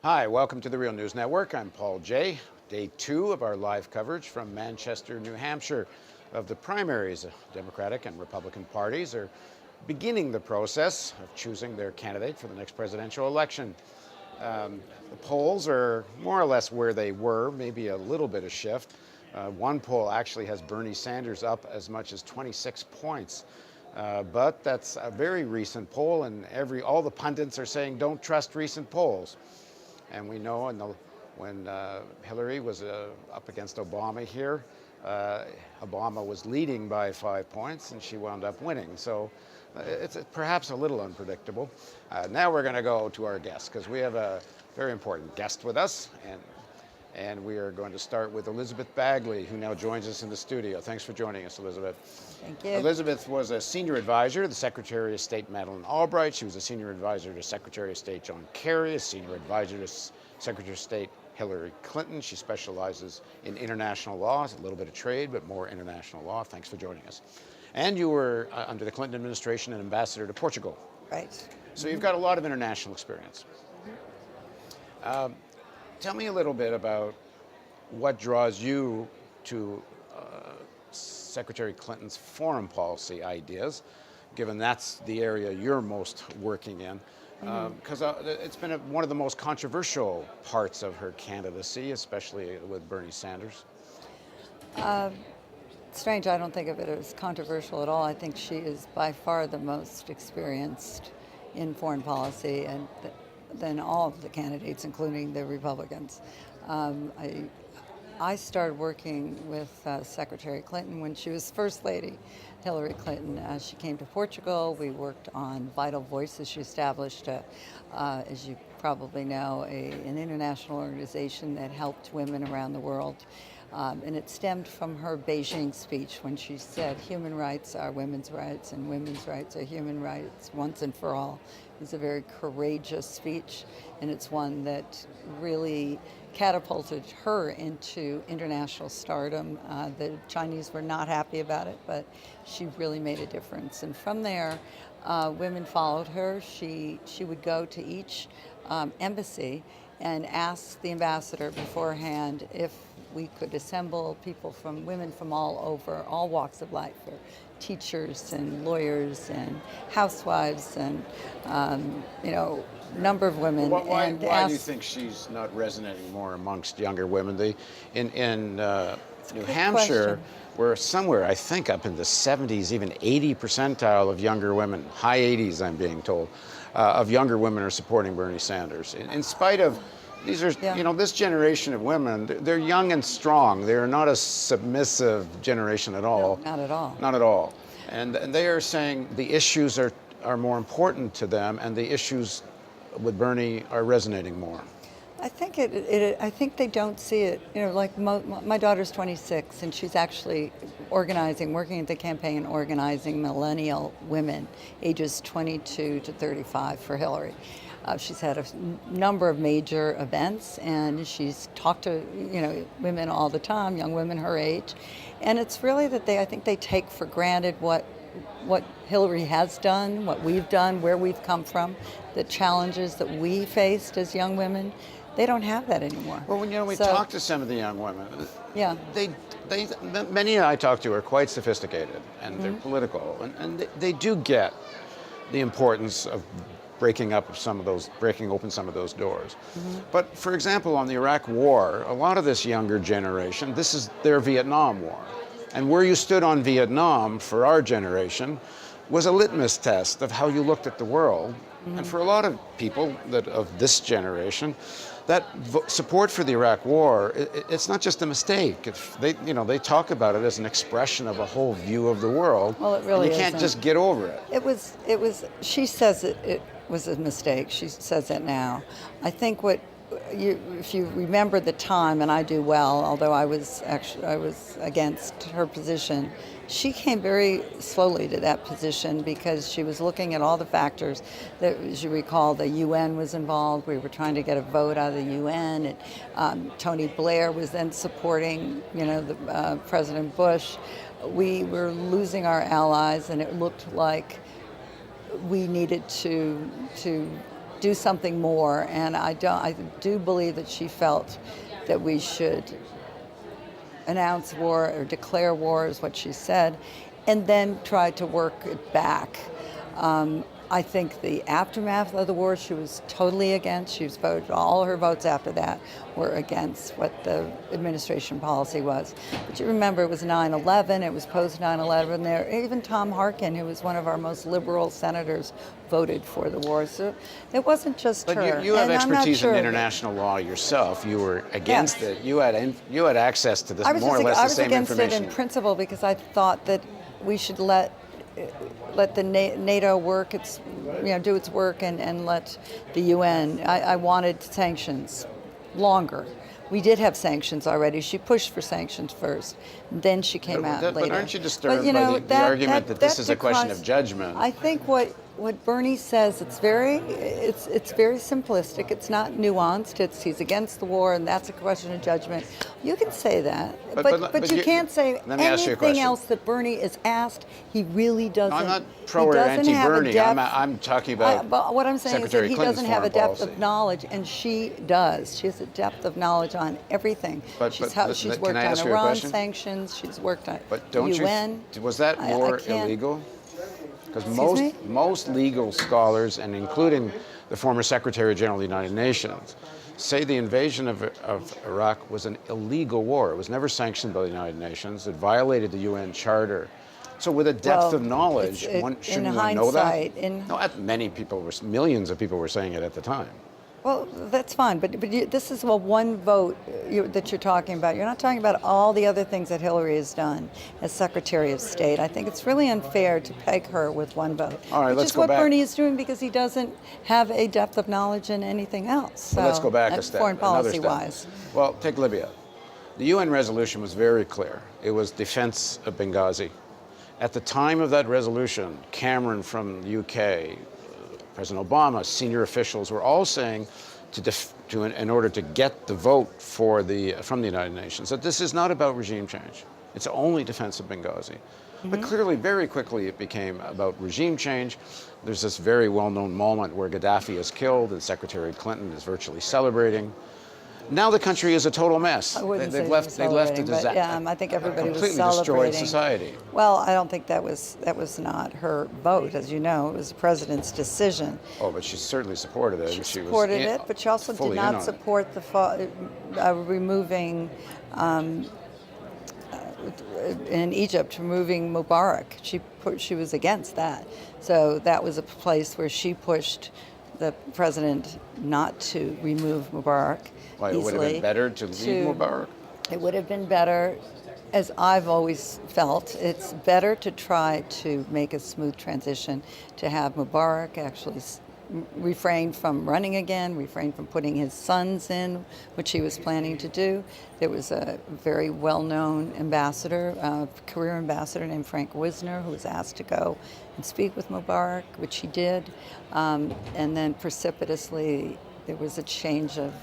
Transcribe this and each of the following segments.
Hi, welcome to the Real News Network. I'm Paul Jay. Day 2 of our live coverage from Manchester, New Hampshire of the primaries. Democratic and Republican parties are beginning the process of choosing their candidate for the next presidential election. The polls are more or less where they were, maybe a little bit of shift. One poll actually has Bernie Sanders up as much as 26 points. But that's a very recent poll, and all the pundits are saying don't trust recent polls. And we know when Hillary was up against Obama here, Obama was leading by 5 points, and she wound up winning. So it's perhaps a little unpredictable. Now we're going to go to our guest, because we have a very important guest with us. And we are going to start with Elizabeth Bagley, who now joins us in the studio. Thanks for joining us, Elizabeth. Thank you. Elizabeth was a senior advisor to the Secretary of State Madeleine Albright. She was a senior advisor to Secretary of State John Kerry, a senior advisor to Secretary of State Hillary Clinton. She specializes in international law, a little bit of trade, but more international law. Thanks for joining us. And you were, under the Clinton administration, an ambassador to Portugal. Right. So you've got a lot of international experience. Tell me a little bit about what draws you to Secretary Clinton's foreign policy ideas, given that's the area you're most working in, because it's been one of the most controversial parts of her candidacy, especially with Bernie Sanders. Strange, I don't think of it as controversial at all. I think she is by far the most experienced in foreign policy and than all of the candidates, including the Republicans. I started working with Secretary Clinton when she was First Lady, Hillary Clinton. She came to Portugal. We worked on Vital Voices. She established, as you probably know, an international organization that helped women around the world. And it stemmed from her Beijing speech when she said human rights are women's rights and women's rights are human rights once and for all. It's a very courageous speech, and it's one that really catapulted her into international stardom. The Chinese were not happy about it, but she really made a difference. And from there, women followed her. She would go to each embassy and ask the ambassador beforehand if we could assemble women from all over, all walks of life, or teachers and lawyers and housewives and, number of women. Why do you think she's not resonating more amongst younger women? In New Hampshire, we're somewhere, I think, up in the 70s, even 80 percentile of younger women, high 80s, I'm being told, of younger women are supporting Bernie Sanders. In spite of these are, this generation of women, they're young and strong. They're not a submissive generation at all. No, not at all. Not at all. And they are saying the issues are more important to them, and the issues with Bernie are resonating more. I think I think they don't see it. Like my daughter's 26, and she's actually working at the campaign, organizing millennial women, ages 22 to 35 for Hillary. She's had a number of major events, and she's talked to women all the time, young women her age, and it's really that I think they take for granted what Hillary has done, what we've done, where we've come from, the challenges that we faced as young women. They don't have that anymore. Well, when we talk to some of the young women, many I talk to are quite sophisticated, and they're political, and they do get the importance of breaking open some of those doors. But for example, on the Iraq War, a lot of this younger generation, this is their Vietnam War. And where you stood on Vietnam for our generation was a litmus test of how you looked at the world. And for a lot of people of this generation, that support for the Iraq War, it's not just a mistake. They talk about it as an expression of a whole view of the world. Well, it really and you can't just get over it. It was. She says it was a mistake. She says it now. I think if you remember the time, and I do well, although I was against her position. She came very slowly to that position because she was looking at all the factors. That, as you recall, the UN was involved. We were trying to get a vote out of the UN. And, Tony Blair was then supporting, President Bush. We were losing our allies, and it looked like we needed to do something more, and I do believe that she felt that we should announce war or declare war, is what she said, and then try to work it back. I think the aftermath of the war, she was totally against. She was voted, all her votes after that were against what the administration policy was. But you remember, it was 9/11, it was post 9/11 there. Even Tom Harkin, who was one of our most liberal senators, voted for the war. So it wasn't just her. But you have And I'm not expertise sure in international law yourself. You were against Yes. it. You had access to this, more or less the same I was against information. it in principle because I thought that we should let the NATO work its, do its work, and let the UN. I wanted sanctions longer. We did have sanctions already. She pushed for sanctions first, then she came out later. But aren't you disturbed But, by the argument that this is a question because of judgment? I think what Bernie says, it's very simplistic. It's not nuanced. He's against the war, and that's a question of judgment. You can say that, but you can't say anything else that Bernie is asked. He really doesn't. No, I'm not pro or anti-Bernie. I'm talking about but what I'm saying Secretary is that he Clinton's doesn't have a foreign depth policy. of knowledge, and she does. She has a depth of knowledge on everything. She's can worked I ask on you a Iran question? sanctions. She's worked on But don't UN. was that war illegal? Because most legal scholars, and including the former Secretary General of the United Nations, say the invasion of Iraq was an illegal war. It was never sanctioned by the United Nations. It violated the UN Charter. So with a depth of knowledge, shouldn't one know that? Many people millions of people were saying it at the time. Well, that's fine, but this is one vote that you're talking about. You're not talking about all the other things that Hillary has done as Secretary of State. I think it's really unfair to peg her with one vote. All right, let's go back. Which is what back. Bernie is doing, because he doesn't have a depth of knowledge in anything else. So, let's go back a step. Foreign another policy-wise. step. Well, take Libya. The UN resolution was very clear. It was defense of Benghazi. At the time of that resolution, Cameron from the UK, President Obama, senior officials were all saying, in order to get the vote from the United Nations, that this is not about regime change. It's only defense of Benghazi. Mm-hmm. But clearly, very quickly, it became about regime change. There's this very well-known moment where Gaddafi is killed and Secretary Clinton is virtually celebrating. Now the country is a total mess. I wouldn't say They left a disaster. Yeah, I think everybody was completely celebrating. destroyed society. Well, I don't think that was not her vote. As you know, it was the president's decision. Oh, but she certainly supported it. She supported it, but she also did not support removing in Egypt, removing Mubarak. She was against that. So that was a place where she pushed the president not to remove Mubarak. Why, it would have been better to leave Mubarak? It would have been better, as I've always felt, it's better to try to make a smooth transition, to have Mubarak actually refrain from running again, refrain from putting his sons in, which he was planning to do. There was a very well-known ambassador, career ambassador named Frank Wisner, who was asked to go and speak with Mubarak, which he did. And then precipitously, there was a change of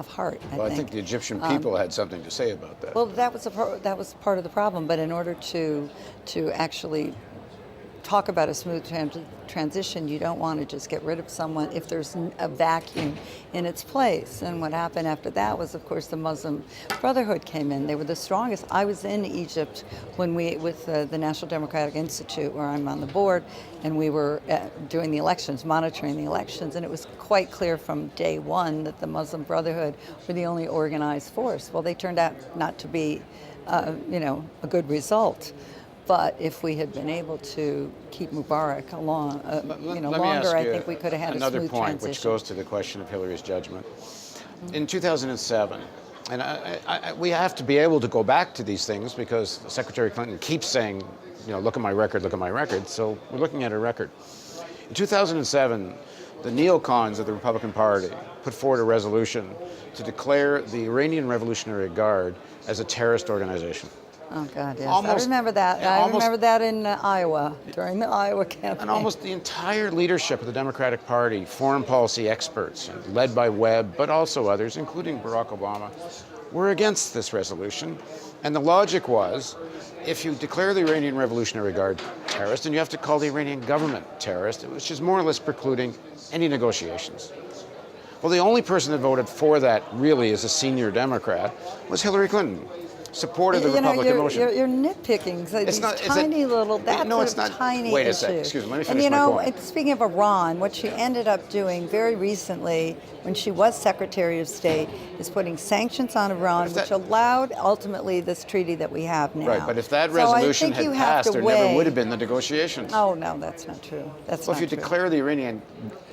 heart, I think the Egyptian people had something to say about that. Well, that was part of the problem. But in order to actually talk about a smooth transition, you don't want to just get rid of someone if there's a vacuum in its place. And what happened after that was, of course, the Muslim Brotherhood came in. They were the strongest. I was in Egypt with the National Democratic Institute, where I'm on the board, and we were doing the elections, monitoring the elections, and it was quite clear from day one that the Muslim Brotherhood were the only organized force. Well, they turned out not to be, a good result. But if we had been able to keep Mubarak along, longer, I think we could have had a smooth transition. Another point, which goes to the question of Hillary's judgment. Mm-hmm. In 2007, and we have to be able to go back to these things because Secretary Clinton keeps saying, look at my record, look at my record. So we're looking at her record. In 2007, the neocons of the Republican Party put forward a resolution to declare the Iranian Revolutionary Guard as a terrorist organization. Oh, God, yes. I remember that. I remember that in Iowa, during the Iowa campaign. And almost the entire leadership of the Democratic Party, foreign policy experts, led by Webb, but also others, including Barack Obama, were against this resolution. And the logic was if you declare the Iranian Revolutionary Guard terrorist, then you have to call the Iranian government terrorist, which is more or less precluding any negotiations. Well, the only person that voted for that, really, as a senior Democrat, was Hillary Clinton. Supported the Republican motion. You're nitpicking. So It's these not- is it- tiny little. That's No, it's not. tiny Wait a issue. sec. Excuse me. Let me And finish you my know, point. speaking of Iran, what she ended up doing very recently, when she was Secretary of State, is putting sanctions on Iran, If that- which allowed ultimately this treaty that we have now. Right, but if that So I resolution think had you have passed, to there weigh. never would have been the negotiations. Oh no, that's not true. That's Well, not if you true. declare the Iranian,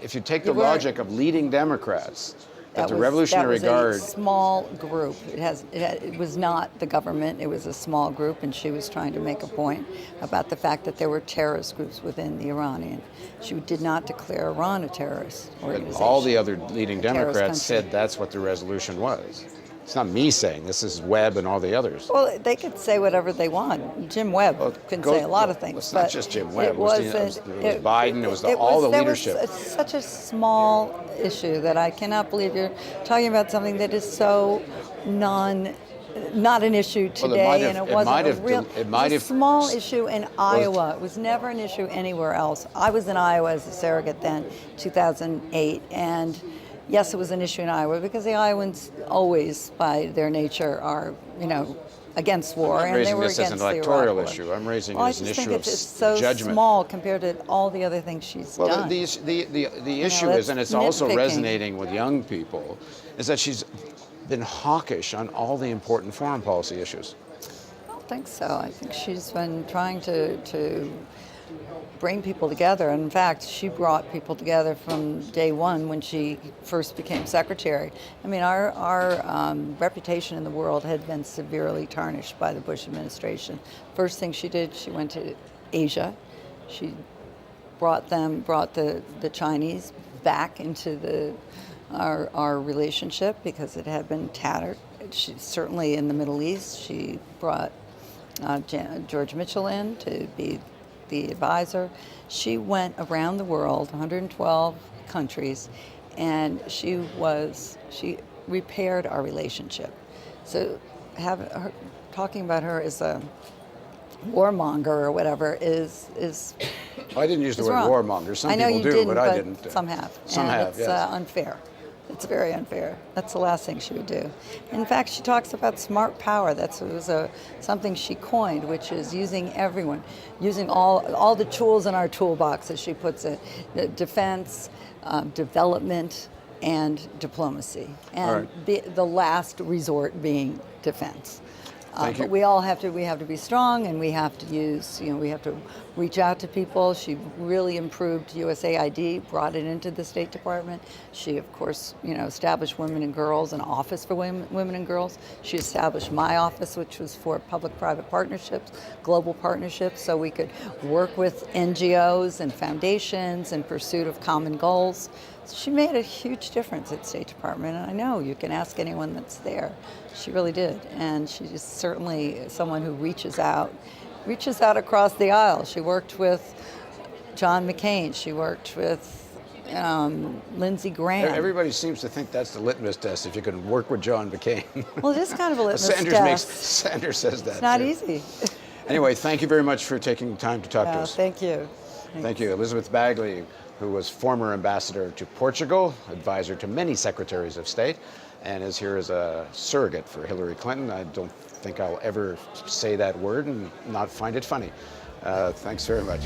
if you take the You were- logic of leading Democrats, that the was- Revolutionary that was Guard, a small group. It was not the government. It was a small group, and she was trying to make a point about the fact that there were terrorist groups within the Iranian. She did not declare Iran a terrorist that organization. all the other leading a terrorist Democrats country. said that's what the resolution was. It's not me saying this is Webb and all the others. Well, they could say whatever they want. Jim Webb can say a lot of things. It's not but just Jim Webb. It It was Biden. It was all the leadership. It's such a small issue that I cannot believe you're talking about something that is so not an issue Well, it today, might have- and it it wasn't might a have real. del- it might was have- a small issue in Iowa. It was never an issue anywhere else. I was in Iowa as a surrogate then, 2008, and yes, it was an issue in Iowa because the Iowans always, by their nature, are against war, I'm and they raising were this as against an the electoral Iraq War. issue. I'm raising Well, it I as an just think issue of it's so judgment. small compared to all the other things she's Well, done. the issue that's is, and it's also nitpicking. resonating with young people, is that she's been hawkish on all the important foreign policy issues. I don't think so. I think she's been trying to bring people together. And in fact, she brought people together from day one when she first became secretary. I mean, our reputation in the world had been severely tarnished by the Bush administration. First thing she did, she went to Asia. She brought the Chinese back into our relationship because it had been tattered. She, certainly in the Middle East, she brought George Mitchell in to be the advisor. She went around the world, 112 countries, and she repaired our relationship. So talking about her as a warmonger or whatever is I didn't use the is word wrong. warmonger. Some I know people you do, didn't, but I didn't. Some have. Some and have, it's yes. Unfair. It's very unfair. That's the last thing she would do. In fact, she talks about smart power. It was something she coined, which is using everyone, using all the tools in our toolbox, as she puts it, defense, development, and diplomacy, and the last resort being defense. Thank you. But we have to be strong, and we have to use, we have to reach out to people. She really improved USAID, brought it into the State Department. She, of course, established Women and Girls, an office for women and girls. She established my office, which was for public-private partnerships, global partnerships, so we could work with NGOs and foundations in pursuit of common goals. So she made a huge difference at State Department, and I know you can ask anyone that's there. She really did, and she's certainly someone who reaches out across the aisle. She worked with John McCain. She worked with Lindsey Graham. Everybody seems to think that's the litmus test, if you can work with John McCain. Well, it is kind of a litmus test. Sanders says that. It's not too. easy. Anyway, thank you very much for taking the time to talk to us. Thank you. Thank you. Elizabeth Bagley, who was former ambassador to Portugal, advisor to many secretaries of state, and is here as a surrogate for Hillary Clinton. I don't think I'll ever say that word and not find it funny. Thanks very much.